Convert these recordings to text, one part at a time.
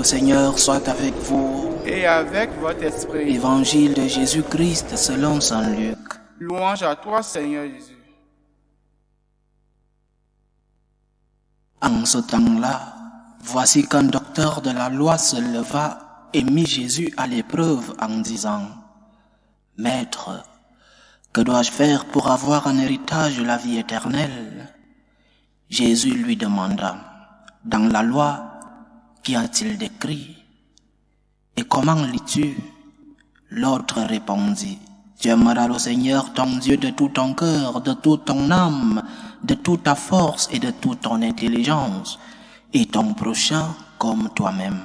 Le Seigneur soit avec vous. Et avec votre esprit. Évangile de Jésus-Christ selon saint Luc. Louange à toi, Seigneur Jésus. En ce temps-là, voici qu'un docteur de la loi se leva et mit Jésus à l'épreuve en disant : « Maître, que dois-je faire pour avoir un héritage de la vie éternelle ?» Jésus lui demanda : « Dans la loi, qu'y a-t-il d'écrit ? Et comment lis-tu ? » L'autre répondit : « Tu aimeras le Seigneur ton Dieu de tout ton cœur, de toute ton âme, de toute ta force et de toute ton intelligence, et ton prochain comme toi-même. »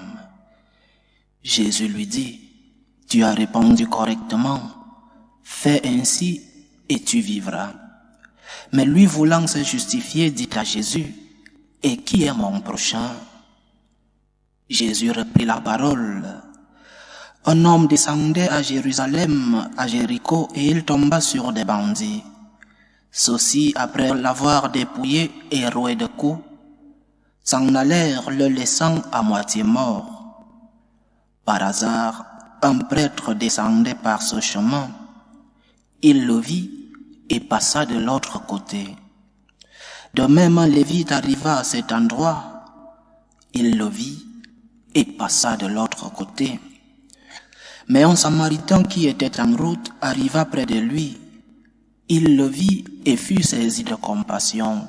Jésus lui dit : « Tu as répondu correctement, fais ainsi et tu vivras. » Mais lui voulant se justifier, dit à Jésus : « Et qui est mon prochain ?» Jésus reprit la parole. Un homme descendait à Jérusalem, à Jéricho, et il tomba sur des bandits. Ceux-ci, après l'avoir dépouillé et roué de coups, s'en allèrent, le laissant à moitié mort. Par hasard, un prêtre descendait par ce chemin. Il le vit et passa de l'autre côté. De même, un Lévite arriva à cet endroit. Il le vit et passa de l'autre côté. Mais un Samaritain qui était en route arriva près de lui. Il le vit et fut saisi de compassion.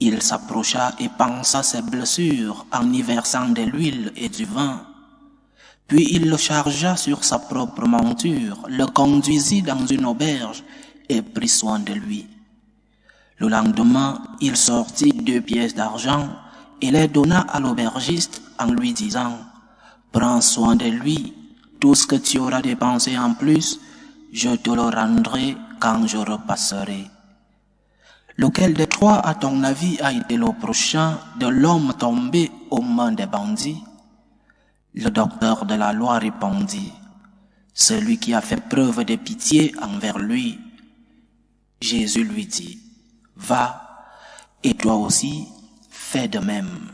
Il s'approcha et pansa ses blessures en y versant de l'huile et du vin. Puis il le chargea sur sa propre monture, le conduisit dans une auberge et prit soin de lui. Le lendemain, il sortit 2 pièces d'argent et les donna à l'aubergiste en lui disant : « Prends soin de lui, tout ce que tu auras dépensé en plus, je te le rendrai quand je repasserai. » Lequel des trois, à ton avis, a été le prochain de l'homme tombé aux mains des bandits ? Le docteur de la loi répondit : « Celui qui a fait preuve de pitié envers lui. » Jésus lui dit : « Va, et toi aussi, fais de même. »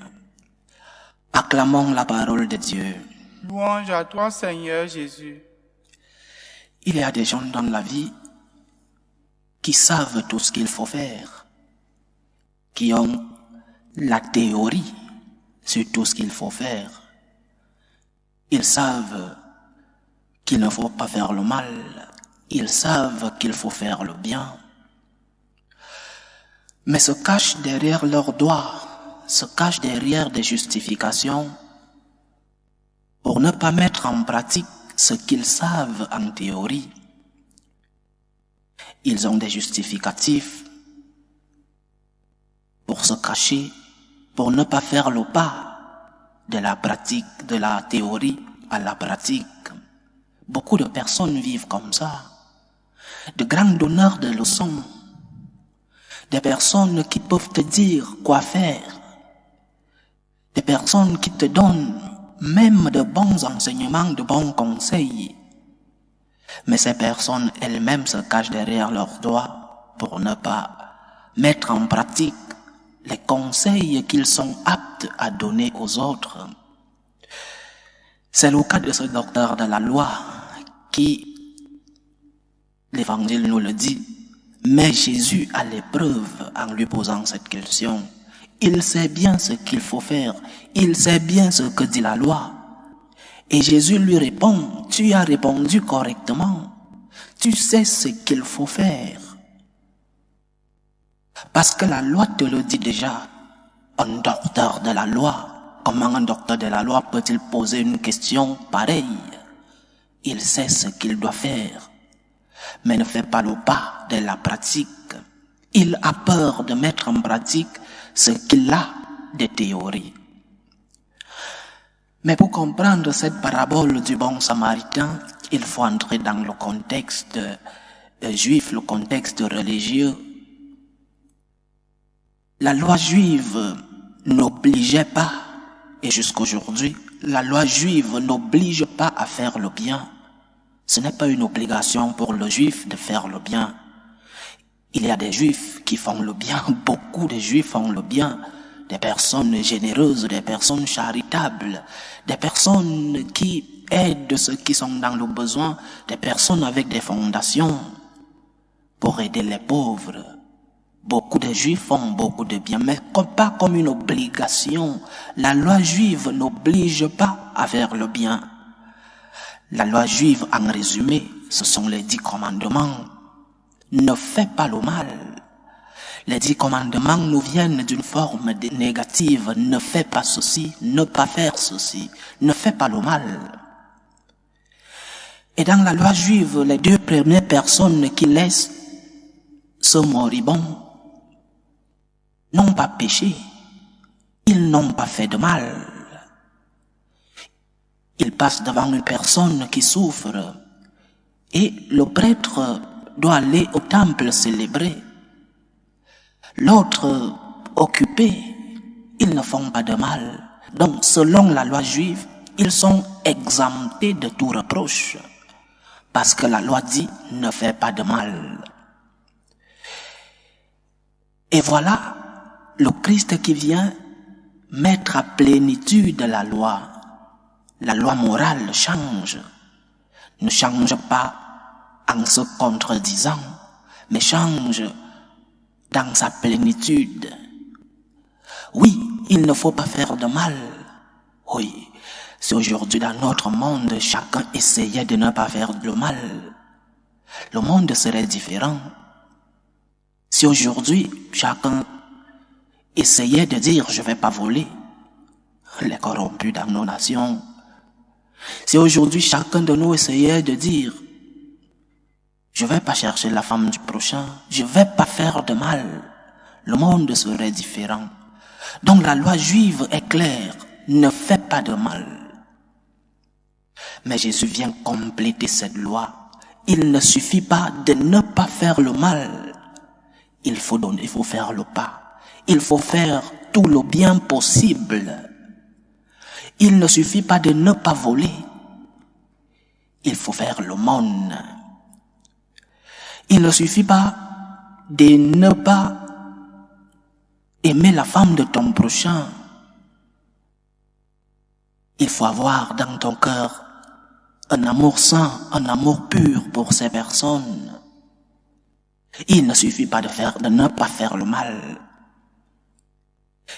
Acclamons la parole de Dieu. Louange à toi, Seigneur Jésus. Il y a des gens dans la vie qui savent tout ce qu'il faut faire, qui ont la théorie sur tout ce qu'il faut faire. Ils savent qu'il ne faut pas faire le mal, ils savent qu'il faut faire le bien, mais se cachent derrière leurs doigts, se cachent derrière des justifications pour ne pas mettre en pratique ce qu'ils savent en théorie. Ils ont des justificatifs pour se cacher, pour ne pas faire le pas de la pratique, de la théorie à la pratique. Beaucoup de personnes vivent comme ça. De grands donneurs de leçons. Des personnes qui peuvent te dire quoi faire. Des personnes qui te donnent même de bons enseignements, de bons conseils. Mais ces personnes elles-mêmes se cachent derrière leurs doigts pour ne pas mettre en pratique les conseils qu'ils sont aptes à donner aux autres. C'est le cas de ce docteur de la loi qui, l'Évangile nous le dit, met Jésus à l'épreuve en lui posant cette question. Il sait bien ce qu'il faut faire, il sait bien ce que dit la loi. Et Jésus lui répond : « Tu as répondu correctement, tu sais ce qu'il faut faire. » Parce que la loi te le dit déjà. Un docteur de la loi, comment un docteur de la loi peut-il poser une question pareille ? Il sait ce qu'il doit faire, mais ne fait pas le pas de la pratique. Il a peur de mettre en pratique ce qu'il a de théorie. Mais pour comprendre cette parabole du bon samaritain, il faut entrer dans le contexte juif, le contexte religieux. La loi juive n'obligeait pas, et jusqu'aujourd'hui, la loi juive n'oblige pas à faire le bien. Ce n'est pas une obligation pour le juif de faire le bien. Il y a des juifs qui font le bien, beaucoup de juifs font le bien, des personnes généreuses, des personnes charitables, des personnes qui aident ceux qui sont dans le besoin, des personnes avec des fondations pour aider les pauvres. Beaucoup de Juifs font beaucoup de bien, mais pas comme une obligation. La loi juive n'oblige pas à faire le bien. La loi juive, en résumé, ce sont les 10 commandements. Ne fais pas le mal. Les 10 commandements nous viennent d'une forme négative. Ne fais pas ceci, ne pas faire ceci, ne fais pas le mal. Et dans la loi juive, les 2 premières personnes qui laissent ce moribond n'ont pas péché, ils n'ont pas fait de mal. Ils passent devant une personne qui souffre et le prêtre doit aller au temple célébrer. L'autre occupé, ils ne font pas de mal. Donc, selon la loi juive, ils sont exemptés de tout reproche. Parce que la loi dit, ne fais pas de mal. Et voilà le Christ qui vient mettre à plénitude la loi. La loi morale change. Ne change pas en se contredisant, mais change dans sa plénitude. Oui, il ne faut pas faire de mal. Oui, si aujourd'hui dans notre monde, chacun essayait de ne pas faire de mal, le monde serait différent. Si aujourd'hui, chacun essayait de dire « je ne vais pas voler », les corrompus dans nos nations. Si aujourd'hui, chacun de nous essayait de dire « je ne vais pas chercher la femme du prochain, je ne vais pas faire de mal », le monde serait différent. Donc la loi juive est claire, ne fais pas de mal. Mais Jésus vient compléter cette loi. Il ne suffit pas de ne pas faire le mal. Il faut faire le pas. Il faut faire tout le bien possible. Il ne suffit pas de ne pas voler. Il faut faire l'aumône. Il ne suffit pas de ne pas aimer la femme de ton prochain. Il faut avoir dans ton cœur un amour saint, un amour pur pour ces personnes. Il ne suffit pas de ne pas faire le mal.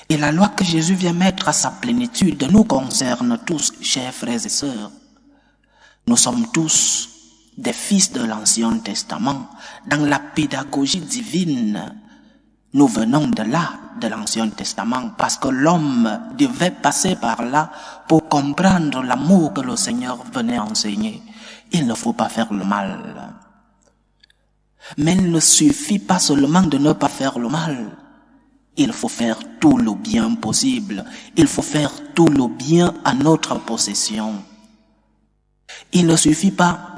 Et la loi que Jésus vient mettre à sa plénitude nous concerne tous, chers frères et sœurs. Nous sommes tous des fils de l'Ancien Testament. Dans la pédagogie divine, nous venons de là, de l'Ancien Testament, parce que l'homme devait passer par là pour comprendre l'amour que le Seigneur venait enseigner. Il ne faut pas faire le mal. Mais il ne suffit pas seulement de ne pas faire le mal. Il faut faire tout le bien possible. Il faut faire tout le bien à notre possession. Il ne suffit pas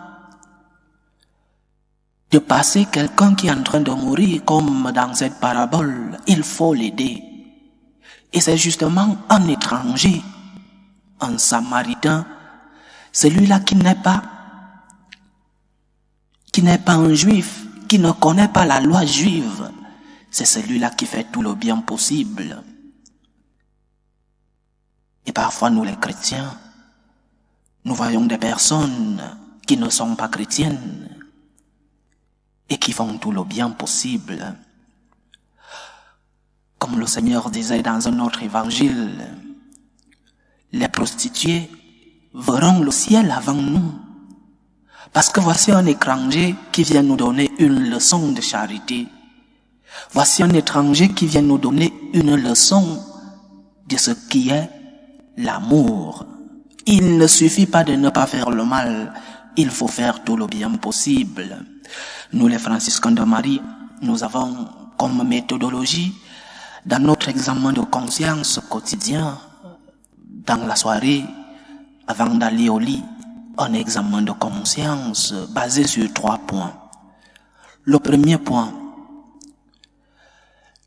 de passer quelqu'un qui est en train de mourir comme dans cette parabole. Il faut l'aider. Et c'est justement un étranger, un samaritain, celui-là qui n'est pas un juif, qui ne connaît pas la loi juive. C'est celui-là qui fait tout le bien possible. Et parfois, nous les chrétiens, nous voyons des personnes qui ne sont pas chrétiennes et qui font tout le bien possible. Comme le Seigneur disait dans un autre évangile, les prostituées verront le ciel avant nous. Parce que voici un étranger qui vient nous donner une leçon de charité. Voici un étranger qui vient nous donner une leçon de ce qui est l'amour. Il ne suffit pas de ne pas faire le mal, il faut faire tout le bien possible. Nous, les franciscains de Marie, nous avons comme méthodologie, dans notre examen de conscience quotidien, dans la soirée, avant d'aller au lit, un examen de conscience basé sur 3 points. Le premier point,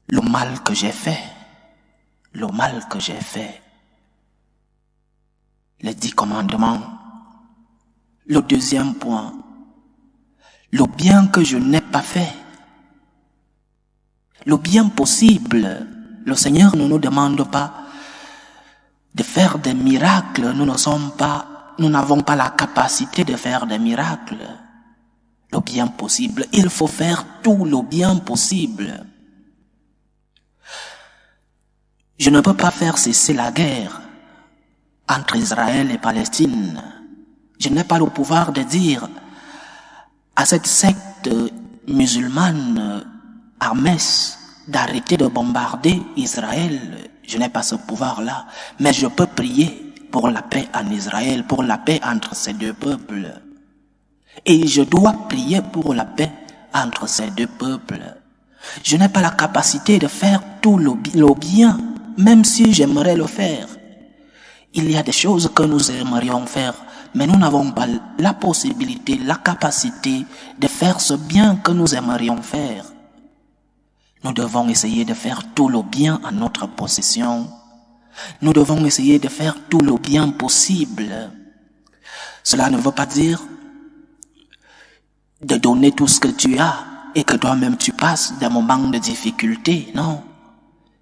le mal que j'ai fait. Le mal que j'ai fait. Les 10 commandements. Le deuxième point, le bien que je n'ai pas fait. Le bien possible, Le Seigneur ne nous demande pas de faire des miracles. Nous n'avons pas la capacité de faire des miracles. Le bien possible. Il faut faire tout le bien possible. Je ne peux pas faire cesser la guerre entre Israël et Palestine. Je n'ai pas le pouvoir de dire à cette secte musulmane à Metz d'arrêter de bombarder Israël. Je n'ai pas ce pouvoir-là. Mais je peux prier pour la paix en Israël, pour la paix entre ces deux peuples. Et je dois prier pour la paix entre ces deux peuples. Je n'ai pas la capacité de faire tout le bien, même si j'aimerais le faire. Il y a des choses que nous aimerions faire, mais nous n'avons pas la possibilité, la capacité de faire ce bien que nous aimerions faire. Nous devons essayer de faire tout le bien en notre possession. Nous devons essayer de faire tout le bien possible. Cela ne veut pas dire de donner tout ce que tu as et que toi-même tu passes des moments de difficulté. Non.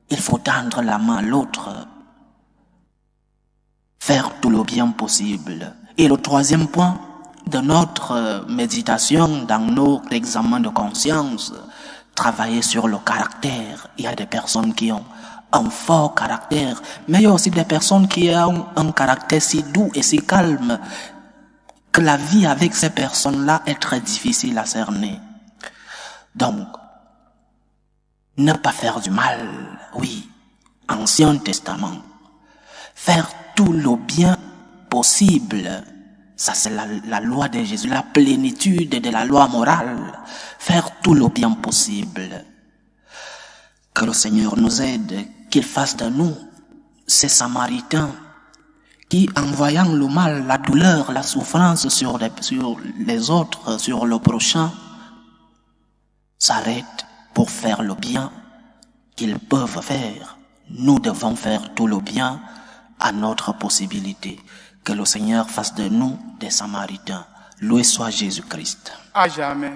Il faut tendre la main à l'autre. Faire tout le bien possible. Et le troisième point de notre méditation dans notre examen de conscience, travailler sur le caractère. Il y a des personnes qui ont un fort caractère, mais il y a aussi des personnes qui ont un caractère si doux et si calme que la vie avec ces personnes-là est très difficile à cerner. Donc, ne pas faire du mal, oui, Ancien Testament. Faire tout le bien possible, ça c'est la loi de Jésus, la plénitude de la loi morale. Faire tout le bien possible. Que le Seigneur nous aide, qu'il fasse de nous ces Samaritains qui, en voyant le mal, la douleur, la souffrance sur les autres, sur le prochain, s'arrêtent pour faire le bien qu'ils peuvent faire. Nous devons faire tout le bien à notre possibilité. Que le Seigneur fasse de nous des Samaritains. Loué soit Jésus-Christ. À jamais.